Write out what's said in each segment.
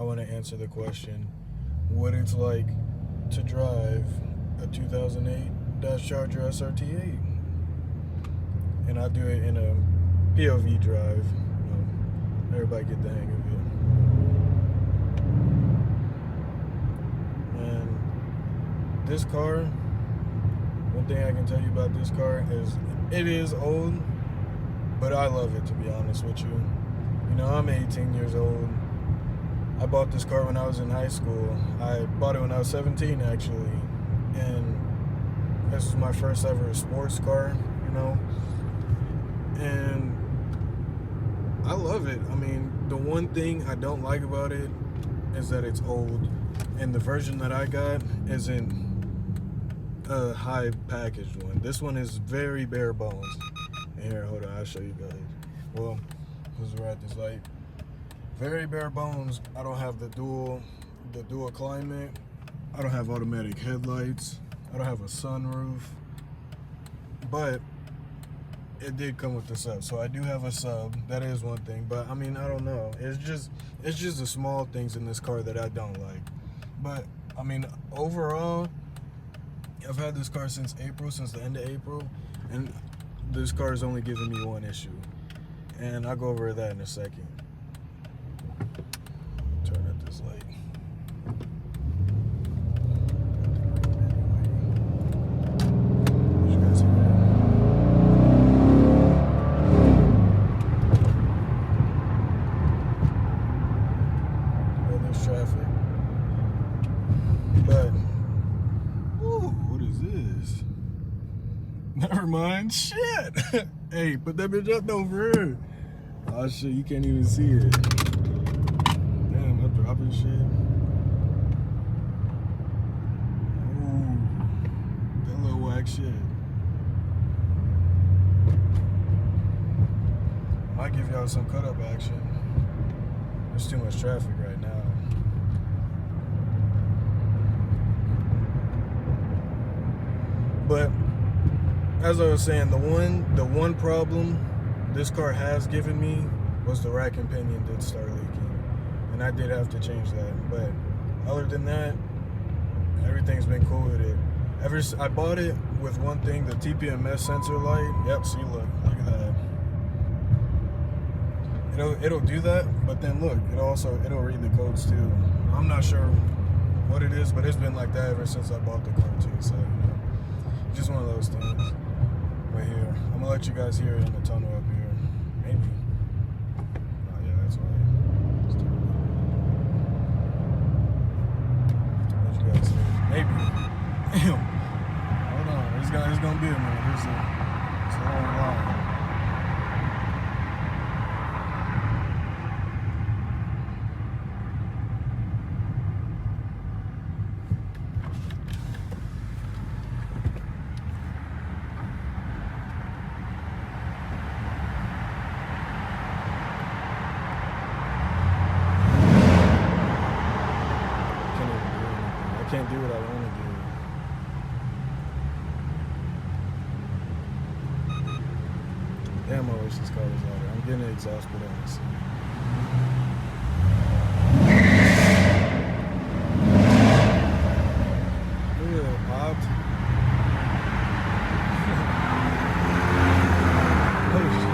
want to answer the question, what it's like to drive a 2008 Dodge Charger SRT8. And I do it in a POV drive. Everybody get the hang of it. And this car, one thing I can tell you about this car is it is old, but I love it, to be honest with you. You know, I'm 18 years old. I bought this car when I was in high school. I bought it when I was 17, actually. And this was my first ever sports car, you know. And I love it. I mean, the one thing I don't like about it is that it's old. And the version that I got isn't a high packaged one. This one is very bare bones. Here, hold on, I'll show you guys. Well, because we're at this light. Very bare bones. I don't have the dual climate. I don't have automatic headlights. I don't have a sunroof. But it did come with the sub. So I do have a sub. That is one thing. But I mean, I don't know. It's just the small things in this car that I don't like. But I mean, overall, I've had this car since the end of April, and this car has only given me one issue. And I'll go over that in a second. Turn at this light. You guys see that? Well, there's traffic. But, ooh, what is this? Never mind. Shit! Hey, put that bitch up over here. Oh shit, you can't even see it. Damn, I'm dropping shit. Ooh, that little whack shit. Might give y'all some cut up action. There's too much traffic right now. But as I was saying, the one problem this car has given me was the rack and pinion did start leaking, and I did have to change that. But other than that, everything's been cool with it. I bought it with one thing, the TPMS sensor light. Yep, see, look at that. It'll do that, but then look, it'll read the codes too. I'm not sure what it is, but it's been like that ever since I bought the car too. So, you know, just one of those things. Right here, I'm gonna let you guys hear it in the tunnel up here. Maybe. Oh yeah, that's right. Let you guys hear it. Maybe. Damn. Hold on. It's gonna be a minute. It's a long line. Can't do what I want to do. Damn, I wish this car was louder. I'm getting an exhaust put on this. Look at that popped. Oh shit.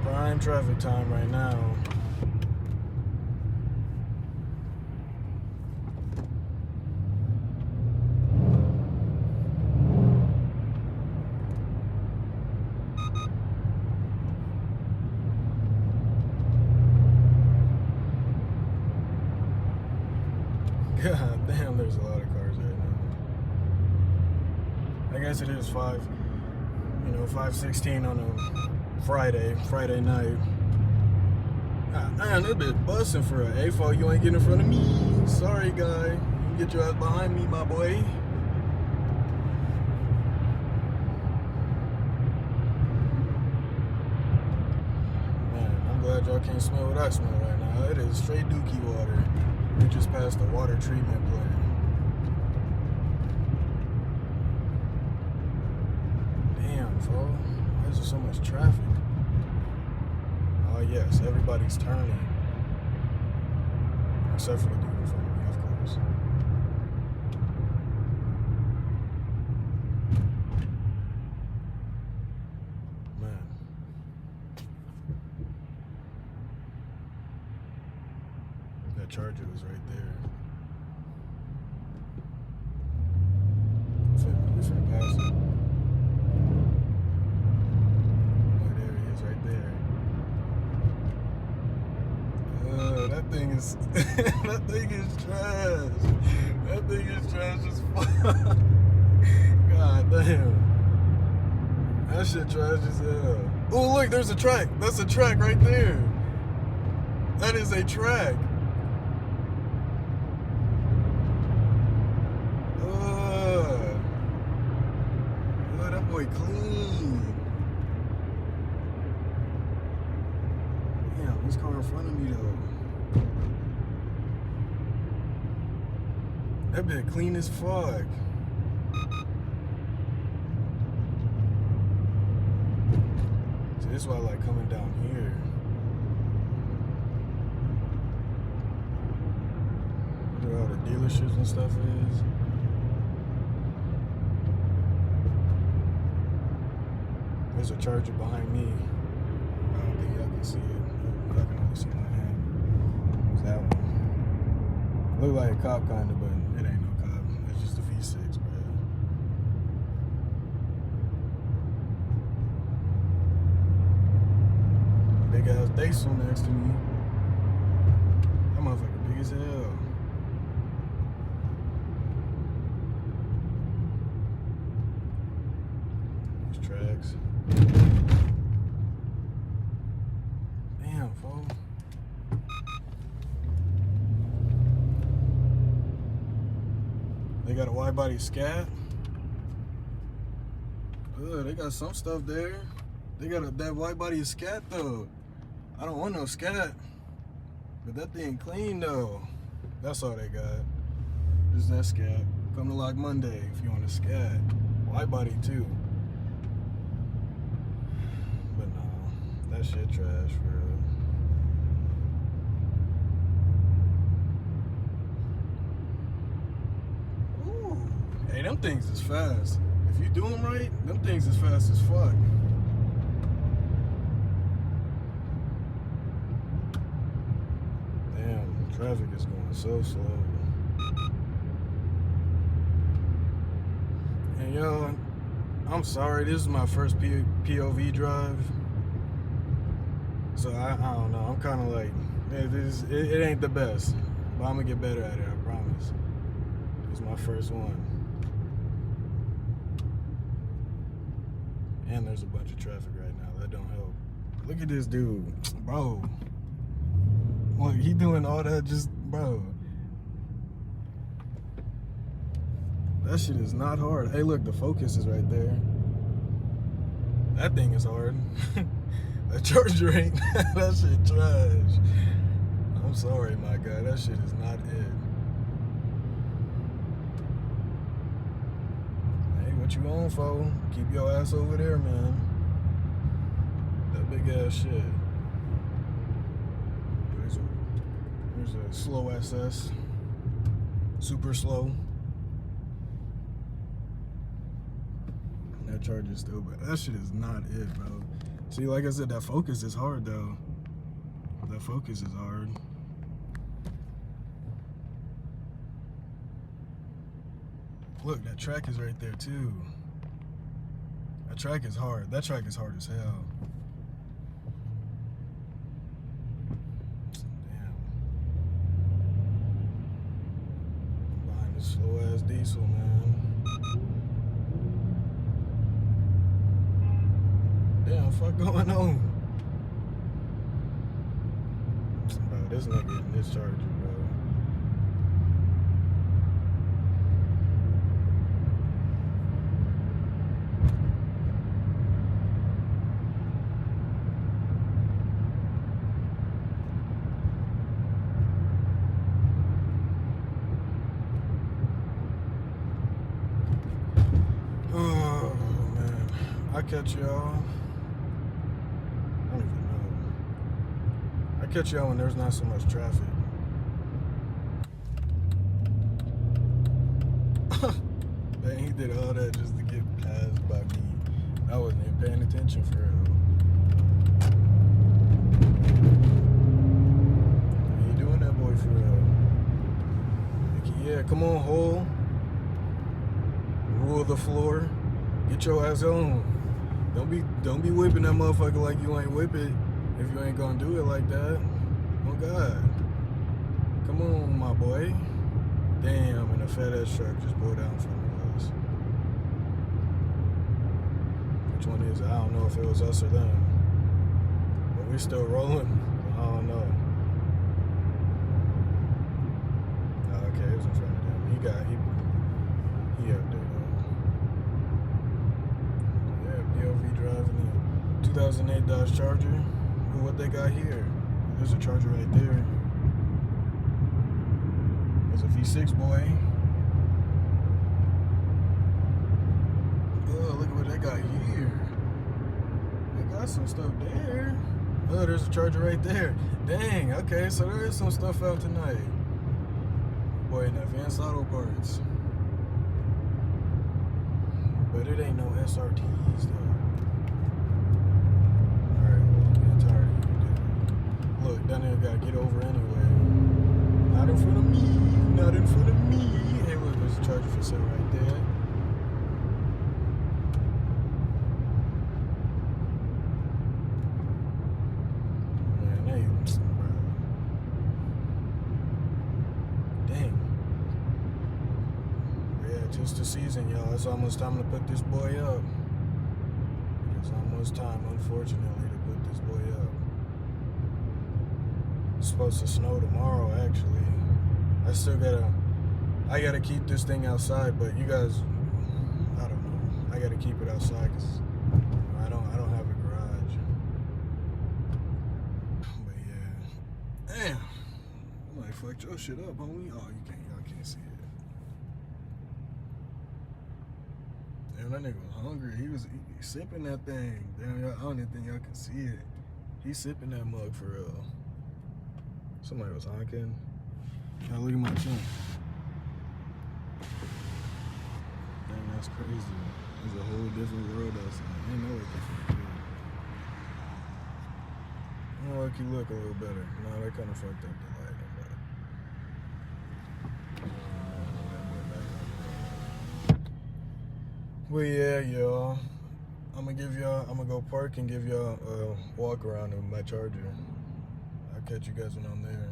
Prime traffic time right now. God damn, there's a lot of cars right now. I guess it is 5:16 on a Friday night. God damn, this bitch busting for a A4. You ain't getting in front of me. Sorry, guy. You can get your ass behind me, my boy. glad y'all can't smell what I smell right now. It is straight dookie water. We just passed the water treatment plant. Damn, fool. Why is there so much traffic? Oh yes, everybody's turning. Except for the dude in front of me, of course. Man. That charger was right there. We finna pass it. Oh, there he is, right there. That thing is that thing is trash. That thing is trash as fuck. God damn. That shit trash as hell. Oh look, there's a track. That's a track right there. That is a track. That boy clean. Damn, this car in front of me though. That bit clean as fuck. See, this is why I like coming down here. Where all the dealerships and stuff is. There's a charger behind me. I don't think y'all can see it. Y'all can only see my hand. It's that one. Look like a cop kinda, but it ain't no cop. It's just a V6, bro. Big ass diesel next to me. That motherfucker big as hell. These tracks. Damn, fool. They got a wide body scat. They got some stuff there. They got that wide body scat though. I don't want no scat, but that thing clean though. That's all they got. Just that scat. Come to Lock Monday if you want a scat. Wide body too. But no, that shit trash for real. Hey, them things is fast. If you do them right, them things is fast as fuck. Damn, traffic is going so slow. And yo, I'm sorry, this is my first POV drive. So I don't know, I'm kind of like, it ain't the best. But I'm gonna get better at it, I promise. It's my first one. And there's a bunch of traffic right now. That don't help. Look at this dude. Bro. Like, he doing all that just, bro. That shit is not hard. Hey, look, the Focus is right there. That thing is hard. That charger ain't. That shit trash. I'm sorry, my guy. That shit is not it. What you on for? Keep your ass over there, man. That big ass shit. There's a slow SS. Super slow. That charger's still, but that shit is not it, bro. See, like I said, that Focus is hard though. That Focus is hard. Look, that track is right there too. That track is hard. That track is hard as hell. Damn. Behind this slow ass diesel, man. Damn, fuck going on? Bro, this nigga in this charger, bro. I catch y'all. I don't even know. I catch y'all when there's not so much traffic. Man, he did all that just to get passed by me. I wasn't even paying attention for real. How you doing that boy for real? Like, yeah, come on, hole. Rule the floor. Get your ass on. Don't be whipping that motherfucker like you ain't whip it if you ain't gonna do it like that. Oh God. Come on, my boy. Damn, and a fat ass truck just pulled out in front of us. Which one is it? I don't know if it was us or them. But we still rolling. I don't know. Oh, okay, it was in front of them. He up there though. Yeah, BLV driving a 2008 Dodge Charger. Ooh, what they got here? There's a Charger right there. There's a V6 boy. Oh, look at what they got here. They got some stuff there. Oh, there's a Charger right there. Dang, okay, so there is some stuff out tonight. Boy, in Advanced Auto Parts. But it ain't no SRTs though. Alright, well, I'm getting tired of you, dude. Look, that nigga gotta get over anyway. Not in front of me. Not in front of me. Hey, look, there's a Charger for sale right there. Man, hey, bro. Dang. Yeah, just the season, y'all. It's almost time to put this boy up. It's almost time, unfortunately, to put this boy up. It's supposed to snow tomorrow, actually. I gotta keep this thing outside, but you guys, I don't know. I gotta keep it outside because I don't have a garage. But yeah, damn, I might fuck your shit up, homie. Oh, y'all can't see it. Damn, that nigga was hungry. He sipping that thing. Damn, I don't even think y'all can see it. He's sipping that mug for real. Somebody was honking. Now look at my chin. Dang, that's crazy. There's a whole different world outside. I ain't know it different. Oh, look, you look a little better. No, that kind of fucked up the lighting, but yeah, y'all. I'm gonna go park and give y'all a walk around in my Charger. I'll catch you guys when I'm there.